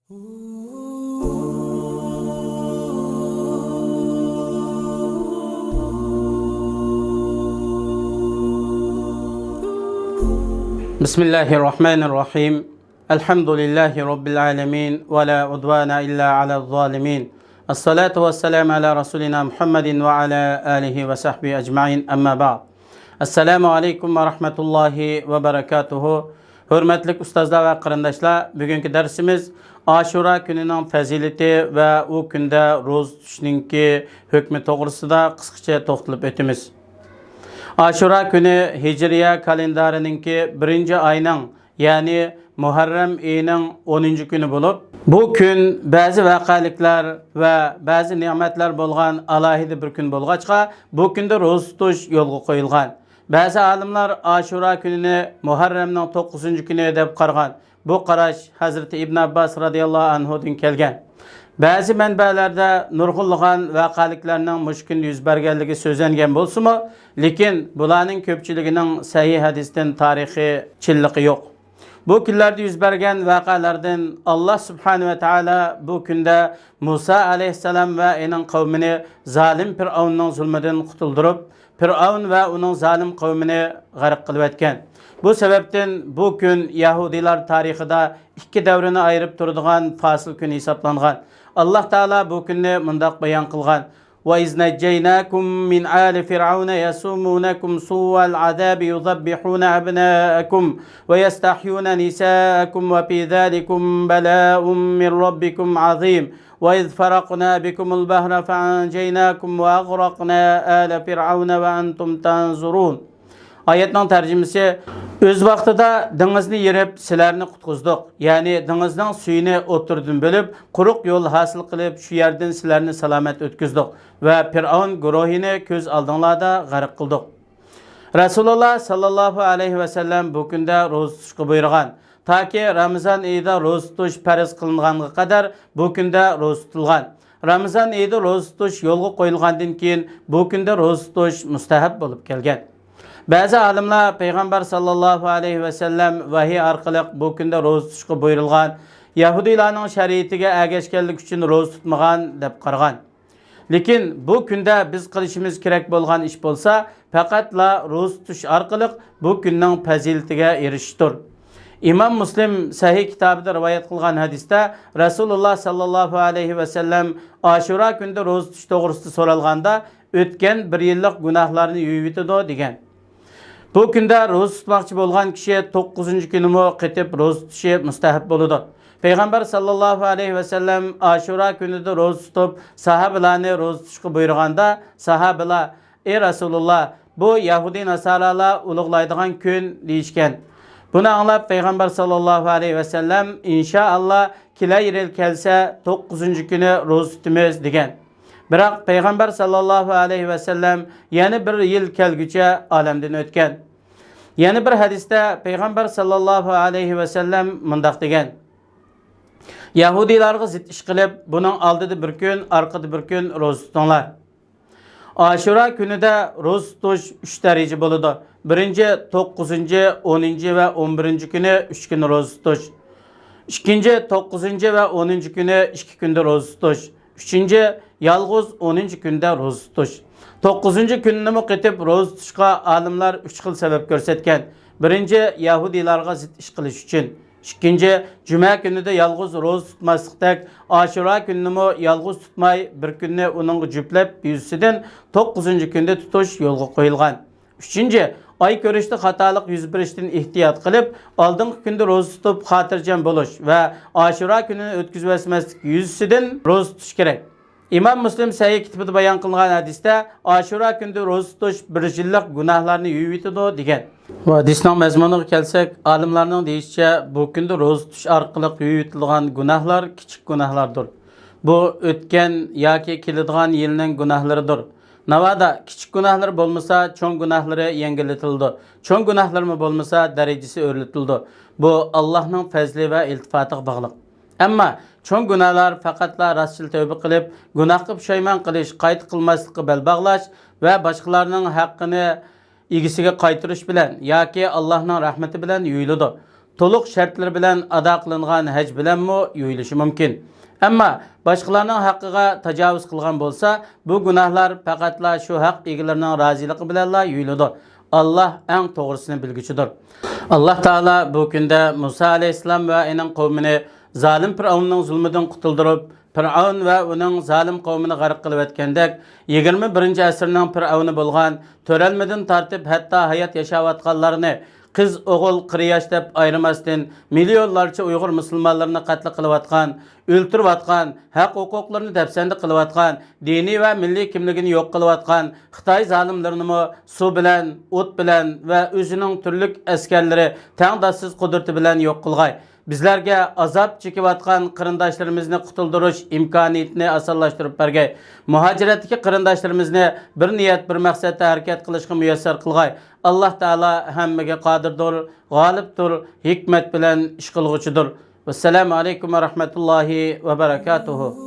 Bismillahirrahmanirrahim. Elhamdülillahi Rabbil alemin. Ve la udvana illa ala zalimin. As-salatu vesselamu ala Resulina Muhammedin ve ala alihi ve sahbihi ecmain. Amma ba'd. Assalamu alaikum ve rahmetullahi ve berekatuhu. Hürmetlik ustazlar ve kırındaşlar, bugünkü dersimiz Aşura gününün fazileti ve o günde roz tutuşunki hükmü toğrusida kısaca toxtalib ötümüz. Aşura günü Hicriye kalendarınınki 1. ayının yani Muharrem ayının 10. günü bulup, bu gün bazı vakalikler ve bazı nimetler bolgan alahidi bir gün bolgaçqa, bu günde roz tutuş yolga koyulgan. Bazı alimler Aşura gününü Muharrem'nin 9. günü edip qargan. Bu qaraş Hazreti İbn Abbas radıyallahu anhu'dan kelgen. Bazı menbelerde nurgulluğan vakaliklerinin müşkün yüz bergenligi sözlengen bolsumu, lekin bulanın köpçüliginin sahih hadisten tarihi çilliki yok. Bu günlerde yüz bergen vakalardan Allah subhanahu ve teala bu günde Musa aleyhisselam ve onun kavmini zalim Firavun'un zulmüden kutuldurup, Firavun ve onun zalim kavmini garip kılıp etken. Bu sebepten bu gün Yahudiler tarihida iki devrini ayırıp durduğun fasıl gün hesaplangan. Allah Teala bu günü mundaq bayan kılgan. وَاِذْ نَجَّيْنَاكُمْ مِنْ آلِ فِرْعَوْنَ يَسُومُونَكُمْ سُوءَ الْعَذَابِ يُذَبِّحُونَ أَبْنَاءَكُمْ وَيَسْتَحْيُونَ نِسَاءَكُمْ وَفِي ذَلِكُمْ بَلَاءٌ مِّنْ رَبِّكُمْ عَظِيمٌ وَاِذْ فَرَقْنَا بِكُمُ الْبَحْرَ فَأَنْجَيْنَاكُمْ وَأَغْرَقْنَا آلَ فِرْعَوْنَ وَأَنْتُمْ تَنْظُرُونَ. Ayetning tercümesi: öz vaqtida dengizni yerib sizlarni qutqizdik. Ya'ni dengizning suyini o'tirdan bo'lib, quruq yo'l hosil qilib, shu yerdan sizlarni salomat o'tkazdik va Fir'avn guruhini ko'z oldinglarda g'arq qildik. Rasululloh sallallohu alayhi va sallam bu kunda ro'za tutishga buyurgan. Taki Ramazon oyida ro'za tutish farz qilinganiga qadar bu kunda ro'za tutilgan. Ramazon oyida ro'za tutish yo'lga qo'yilgandan keyin bu kunda ro'za tutish mustahab bo'lib kelgan. Bazı alimler Peygamber sallallahu aleyhi ve sellem vahiy arqılıq bu günde roz tutuşqa buyurulgan, Yahudilarning şeriatiga ergashganlik uchun roz tutmagan deb qargan. Lekin bu günde biz qilishimiz kerak bo'lgan ish bo'lsa, faqatla roz tutush arqılıq bu günning fazilatiga erishishdir. İmam Muslim sahih kitabida rivoyat qilgan hadisda Rasululloh sallallohu alayhi ve sellem Aşura günde roz tutish to'g'risida so'ralganda o'tgan bir yillik gunohlarni yuvib yetadi degan. Bu günde roz tutmakçı bolgan kişi 9. günümü qetip roz tutuşu mustahab boludu. Peygamber sallallahu aleyhi ve sellem Aşura günüde roz tutup sahabelarni roz tutuşu buyurganda sahabelar: "Ey Resulullah, bu Yahudi Nasaralar ulug'laydigan gün" deyishgan. Buni anlab Peygamber sallallahu aleyhi ve sellem inşallah kelar yil kelsa 9. günü roz tutamiz degan. Biroq Peygamber sallallahu aleyhi ve sellem yana bir yil kelguncha olamdan o'tgan. Yana bir hadisda Peygamber sallallahu aleyhi ve sellem mundaq degan: Yahudilarga zid ish qilib, buning oldida bir kun, orqada bir kun roza tutinglar. Aşura günüde roza tutish 3 daraja bo'ladi. Birinchi 9, 10 ve 11 günü 3 kun roza tutish. İkinci 9 ve 10 günü 2 kunda roza tutish. Üçüncü yalğız 10. günde roza tutuş. 9. gününü mü qetib roza tutuşqa alimlar 3 xil sebep görsetken. Birinci Yahudilarga zid ish qilish uchun. İkinci Cuma günüde yalğız roza tutmaslıqdak, Aşura gününü mü yalğız tutmay bir günni onun juplab yüzüden 9. günde tutuş yolga qo'yilgan. Üçüncü ay ko'rishda xatolik yuz berishdan ehtiyot qilib, oldingi kunda roza tutib xotirjam bo'lish va Aşura kunini o'tkazib o'tmaslik yuzasidan roza tutish kerak. İmam Muslim sahih kitobida bayon qilingan hadisda Aşura kunida roza tutish bir yillik gunohlarni yuvib yetadi degan. Va hadisning mazmuniga kelsak, olimlarning deyishicha bu kunda roza tutish orqali yuvib yetilgan gunohlar kichik gunohlardir. Bu o'tgan yoki keladigan yilning gunohlaridir. Navada kichik gunohlar bo'lmasa, cho'ng gunohlari yengillitildi. Cho'ng gunohlarmi bo'lmasa, darajasi o'rlatildi. Bu Allohning fazli va iltifotiga bog'liq. Ammo cho'ng gunohlar faqatla rostchil tavba qilib, gunohga pushaymon qilish, qayta qilmaslikka bel bog'lash va boshqalarning haqqini egisiga qaytarish bilan yoki Allohning rahmati bilan yuyiladi. to'liq shartlar bilan ado qilingan haj bilanmi yuyilishi mumkin. Ammo boshqalarning haqqiga tajovuz qilgan bo'lsa, bu gunohlar faqatla shu haq egalarining roziligi bilanla yuyiladi. Allah eng to'g'risini bilguchidir. Alloh taolo bu kunda Musa alayhissalom va uning qavmini zalim Fir'avnning zulmidan qutuldirib, Fir'avn va uning zalim qavmini g'arq qilib o'tgandek, 21-asrning Fir'avni bo'lgan to'ralmadan tortib hatto hayot yashayotganlarni qiz o'g'il qiriyash deb ayirmasdan millionlarcha Uyg'ur musulmonlarini qatl qilayotgan, o'ltirayotgan, haq huquqlarini dafsanda qilayotgan, diniy va milliy kimligini yo'q qilayotgan Xitoy zolimlarini suv bilan, o't bilan va o'zining turli askarlari tangdoshsiz qudrati bilan yo'q qilg'ay. Bizlarga azob chekayotgan qarindoshlarimizni qutuldirish imkoniyatini osonlashtirib bergay. Muhojiratdagi qarindoshlarimizni bir niyat, bir maqsadda harakat qilishga muyassar qilg'ay. Alloh taolo hammaga qodirdir, g'olibdir, hikmat bilan ish qilg'uchidir. Assalomu alaykum va rahmatullohi va barakatuh.